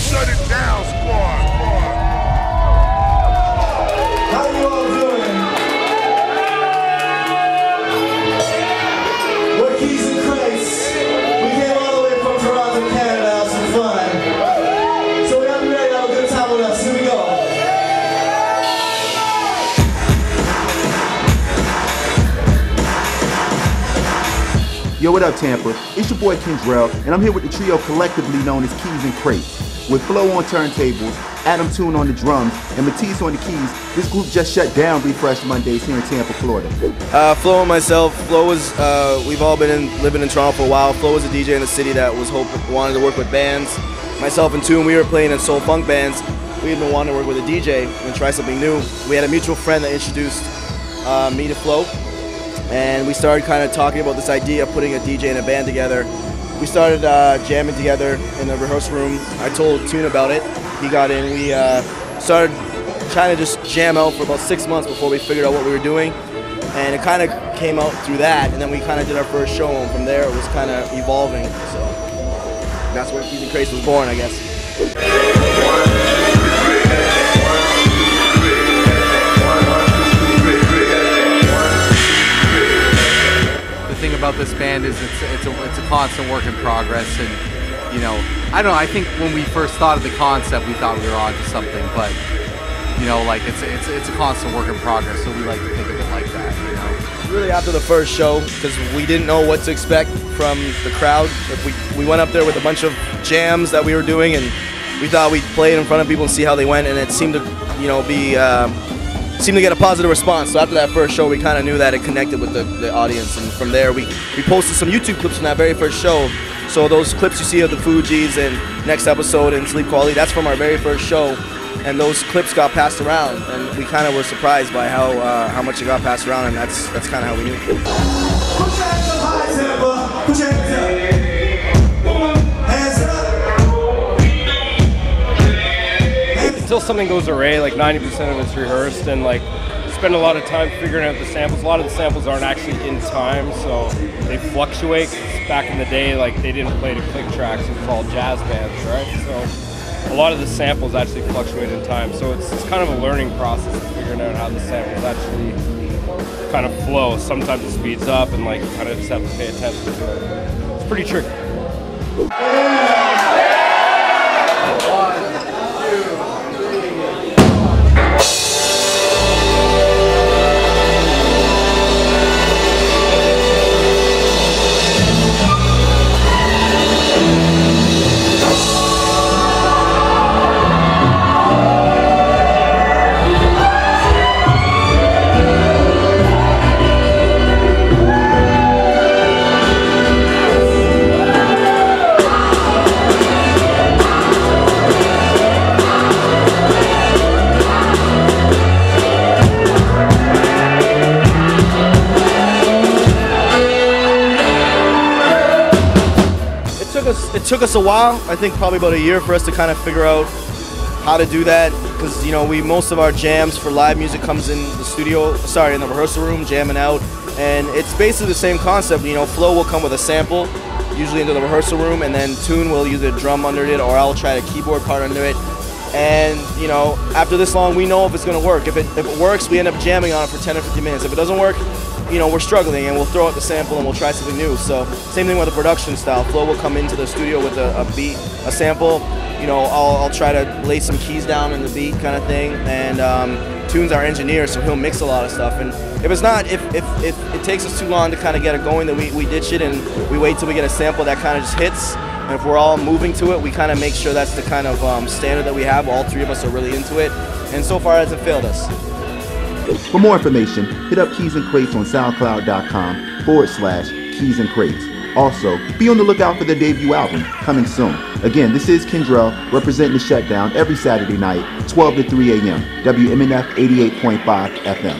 Shut it down, squad. How you all doing? We're Key-N-Krates. We came all the way from Toronto, Canada, to have some fun. So we have to be ready to have a good time with us. Here we go. Yo, what up, Tampa? It's your boy Kendrell, and I'm here with the trio collectively known as Key-N-Krates. With Flo on turntables, Adam Toon on the drums, and Matisse on the keys, this group just shut down Refresh Mondays here in Tampa, Florida. Flo and myself, Flo was, we've all been living in Toronto for a while. Flo was a DJ in the city that wanted to work with bands. Myself and Toon, we were playing in soul funk bands. We had been wanting to work with a DJ and try something new. We had a mutual friend that introduced me to Flo. And we started kind of talking about this idea of putting a DJ and a band together. We started jamming together in the rehearsal room. I told Toon about it. He got in. We started trying to just jam out for about 6 months before we figured out what we were doing. And it kind of came out through that. And then we kind of did our first show, and from there it was kind of evolving. So that's where Key-N-Krates was born, I guess. The thing about this band is it's a constant work in progress, and you know, I don't know, I think when we first thought of the concept we thought we were onto something, but you know, like it's a constant work in progress, so we like to think of it like that, you know. Really after the first show, because we didn't know what to expect from the crowd. We went up there with a bunch of jams that we were doing, and we thought we'd play it in front of people and see how they went, and it seemed to, you know, seemed to get a positive response. So after that first show, we kind of knew that it connected with the audience, and from there we posted some YouTube clips from that very first show. So those clips you see of the Fugees and Next Episode and Sleep Quality, that's from our very first show, and those clips got passed around, and we kind of were surprised by how much it got passed around, and that's kind of how we knew. Put your hands up high, Tampa. Put your hands up. Hands up. Until something goes array, like 90% of it's rehearsed, and like spend a lot of time figuring out the samples. A lot of the samples aren't actually in time, so they fluctuate. Back in the day, like they didn't play to click tracks, it was all jazz bands, right? So a lot of the samples actually fluctuate in time. So it's kind of a learning process of figuring out how the samples actually kind of flow. Sometimes it speeds up, and like you kind of just have to pay attention to it. It's pretty tricky. It took us a while, I think probably about a year, for us to kind of figure out how to do that, because you know, most of our jams for live music comes in the studio, in the rehearsal room, jamming out, and it's basically the same concept. You know, Flo will come with a sample, usually into the rehearsal room, and then Toon will either drum under it or I'll try a keyboard part under it. And you know, after this long, we know if it's going to work. If it works, we end up jamming on it for 10 or 15 minutes. If it doesn't work, you know, we're struggling, and we'll throw out the sample and we'll try something new. So same thing with the production style. Flo will come into the studio with a beat, a sample. You know, I'll try to lay some keys down in the beat kind of thing. And Toon's our engineer, so he'll mix a lot of stuff. And if it's not, if it takes us too long to kind of get it going, then we ditch it and we wait till we get a sample that kind of just hits. And if we're all moving to it, we kind of make sure that's the kind of standard that we have. All three of us are really into it, and so far it hasn't failed us. For more information, hit up Key-N-Krates on SoundCloud.com/Key-N-Krates. Also, be on the lookout for their debut album, coming soon. Again, this is Kendrell, representing the Shutdown every Saturday night, 12 to 3 a.m., WMNF 88.5 FM.